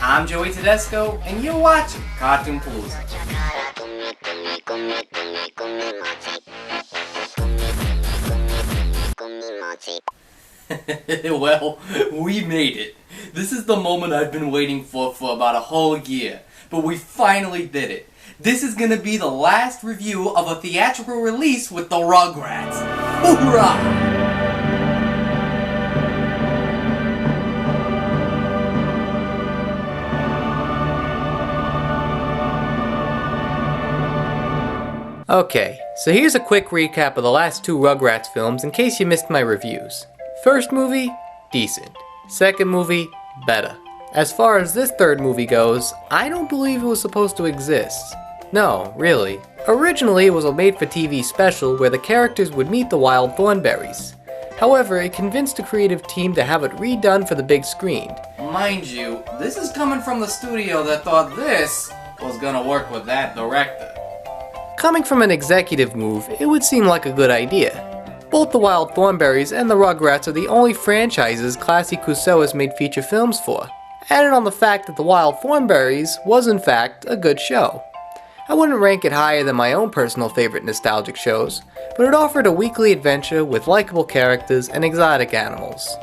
I'm Joey.T.Cartoon.P, and you're watching Cartoon Palooza. Well, we made it. This is the moment I've been waiting for about a whole year, but we finally did it. This is gonna be the last review of a theatrical release with the Rugrats. Hoorah! Okay, so here's a quick recap of the last two Rugrats films in case you missed my reviews. First movie, decent. Second movie, better. As far as this third movie goes, I don't believe it was supposed to exist. No, really. Originally, it was a made-for-TV special where the characters would meet the wild Thornberrys. However, it convinced the creative team to have it redone for the big screen. Mind you, this is coming from the studio that thought this was gonna work with that director. Coming from an executive move, it would seem like a good idea. Both the Wild Thornberrys and the Rugrats are the only franchises Classy Clouseau has made feature films for. Added on the fact that the Wild Thornberrys was in fact a good show. I wouldn't rank it higher than my own personal favorite nostalgic shows, but it offered a weekly adventure with likable characters and exotic animals.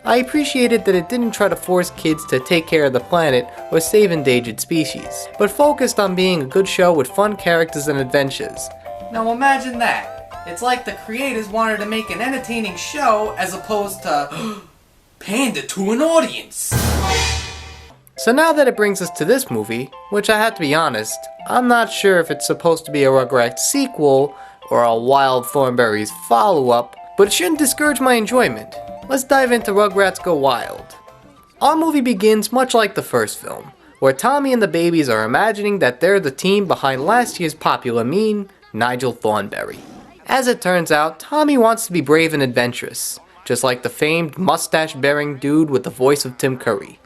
I appreciated that it didn't try to force kids to take care of the planet or save endangered species, but focused on being a good show with fun characters and adventures. Now imagine that. It's like the creators wanted to make an entertaining show as opposed to pander to an audience. So now that it brings us to this movie, which I have to be honest, I'm not sure if it's supposed to be a Rugrats sequel or a Wild Thornberrys follow-up, but it shouldn't discourage my enjoyment. Let's dive into Rugrats Go Wild. Our movie begins much like the first film, where Tommy and the babies are imagining that they're the team behind last year's popular meme, Nigel Thornberry. As it turns out, Tommy wants to be brave and adventurous, just like the famed mustache-bearing dude with the voice of Tim Curry.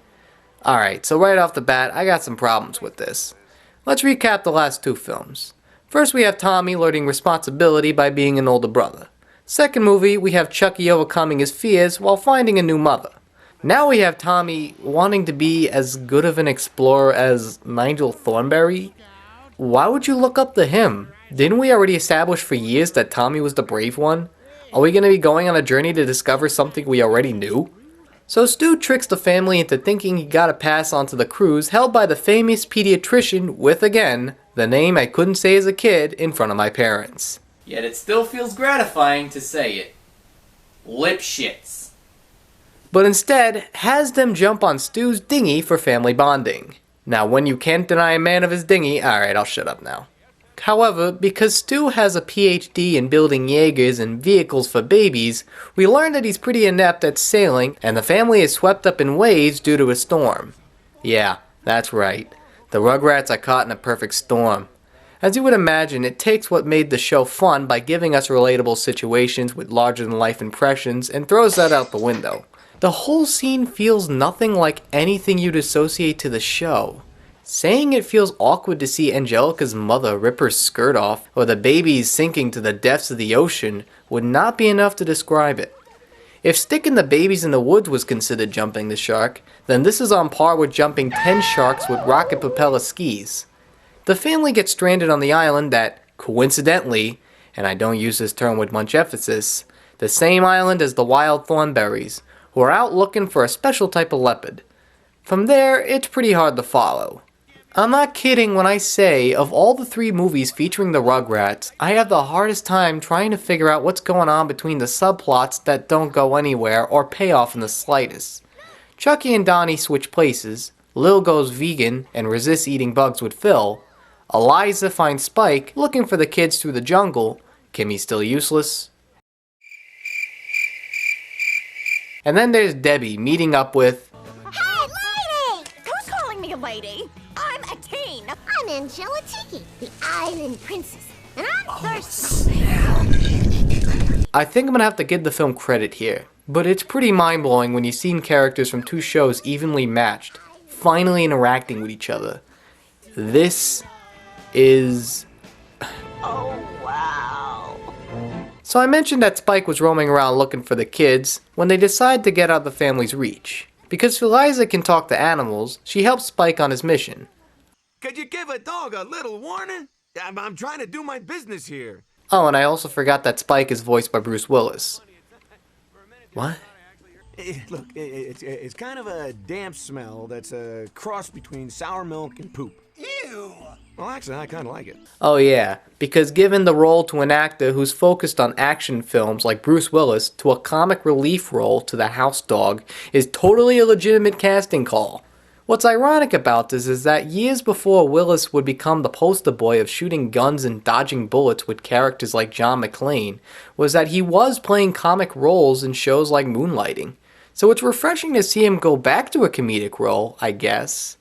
Alright, so right off the bat, I got some problems with this. Let's recap the last two films. First we have Tommy learning responsibility by being an older brother. Second movie, we have Chucky overcoming his fears while finding a new mother. Now we have Tommy wanting to be as good of an explorer as Nigel Thornberry. Why would you look up to him? Didn't we already establish for years that Tommy was the brave one? Are we going to be going on a journey to discover something we already knew? So Stu tricks the family into thinking he got a pass onto the cruise held by the famous pediatrician with, again, the name I couldn't say as a kid in front of my parents. Yet it still feels gratifying to say it. Lipschitz. But instead, has them jump on Stu's dinghy for family bonding. Now when you can't deny a man of his dinghy, alright, I'll shut up now. However, because Stu has a PhD in building Jaegers and vehicles for babies, we learn that he's pretty inept at sailing, and the family is swept up in waves due to a storm. Yeah, that's right. The Rugrats are caught in a perfect storm. As you would imagine, it takes what made the show fun by giving us relatable situations with larger-than-life impressions and throws that out the window. The whole scene feels nothing like anything you'd associate to the show. Saying it feels awkward to see Angelica's mother rip her skirt off or the babies sinking to the depths of the ocean would not be enough to describe it. If sticking the babies in the woods was considered jumping the shark, then this is on par with jumping 10 sharks with rocket propeller skis. The family gets stranded on the island that, coincidentally, and I don't use this term with much emphasis, the same island as the Wild Thornberrys, who are out looking for a special type of leopard. From there, it's pretty hard to follow. I'm not kidding when I say, of all the three movies featuring the Rugrats, I have the hardest time trying to figure out what's going on between the subplots that don't go anywhere or pay off in the slightest. Chucky and Donnie switch places, Lil goes vegan and resists eating bugs with Phil, Eliza finds Spike looking for the kids through the jungle, Kimmy's still useless, and then there's Debbie meeting up with... Hey, lady! Who's calling me a lady? I'm a teen. I'm Angela-Tiki, the island princess, and I'm thirsty. I think I'm gonna have to give the film credit here, but it's pretty mind-blowing when you've seen characters from two shows evenly matched, finally interacting with each other. This is... Oh, wow. So I mentioned that Spike was roaming around looking for the kids when they decide to get out of the family's reach. Because Eliza can talk to animals, she helps Spike on his mission. Could you give a dog a little warning? I'm trying to do my business here. Oh, and I also forgot that Spike is voiced by Bruce Willis. What? Look, it's kind of a damp smell that's a cross between sour milk and poop. Ew! Well, actually, I kind of like it. Oh yeah, because given the role to an actor who's focused on action films like Bruce Willis to a comic relief role to the house dog is totally a legitimate casting call. What's ironic about this is that years before Willis would become the poster boy of shooting guns and dodging bullets with characters like John McClane, was that he was playing comic roles in shows like Moonlighting. So it's refreshing to see him go back to a comedic role, I guess.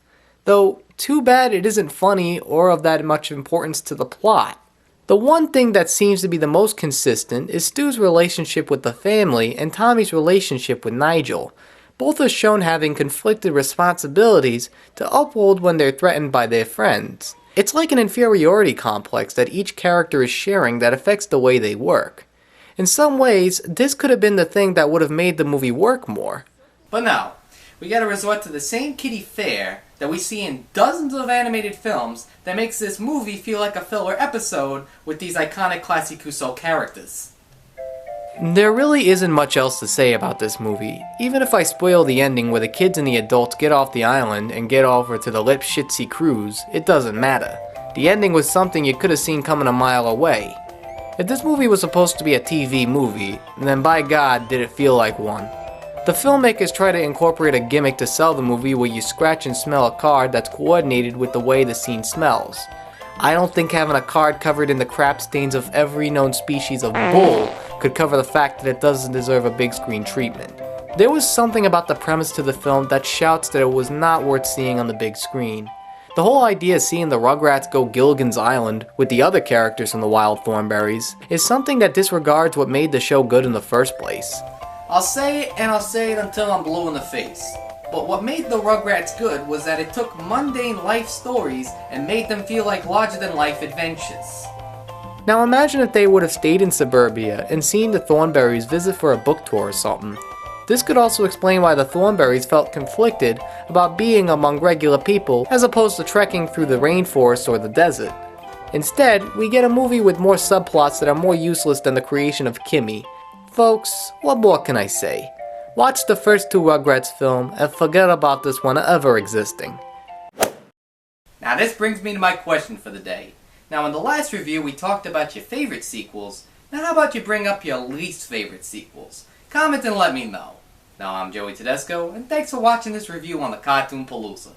Though, too bad it isn't funny or of that much importance to the plot. The one thing that seems to be the most consistent is Stu's relationship with the family and Tommy's relationship with Nigel. Both are shown having conflicted responsibilities to uphold when they're threatened by their friends. It's like an inferiority complex that each character is sharing that affects the way they work. In some ways, this could have been the thing that would have made the movie work more. But no, we gotta resort to the same kiddie fare that we see in dozens of animated films that makes this movie feel like a filler episode with these iconic Classy Cusco characters. There really isn't much else to say about this movie. Even if I spoil the ending where the kids and the adults get off the island and get over to the Lipschitzy cruise, it doesn't matter. The ending was something you could have seen coming a mile away. If this movie was supposed to be a TV movie, then by God did it feel like one. The filmmakers try to incorporate a gimmick to sell the movie where you scratch and smell a card that's coordinated with the way the scene smells. I don't think having a card covered in the crap stains of every known species of bull could cover the fact that it doesn't deserve a big screen treatment. There was something about the premise to the film that shouts that it was not worth seeing on the big screen. The whole idea of seeing the Rugrats go Gilligan's Island with the other characters from the Wild Thornberrys is something that disregards what made the show good in the first place. I'll say it and I'll say it until I'm blue in the face. But what made the Rugrats good was that it took mundane life stories and made them feel like larger-than-life adventures. Now imagine if they would have stayed in suburbia and seen the Thornberrys visit for a book tour or something. This could also explain why the Thornberrys felt conflicted about being among regular people as opposed to trekking through the rainforest or the desert. Instead, we get a movie with more subplots that are more useless than the creation of Kimmy. Folks, what more can I say? Watch the first two Rugrats film and forget about this one ever existing. Now this brings me to my question for the day. Now in the last review we talked about your favorite sequels. Now how about you bring up your least favorite sequels? Comment and let me know. Now I'm Joey Tedesco and thanks for watching this review on the Cartoon Palooza.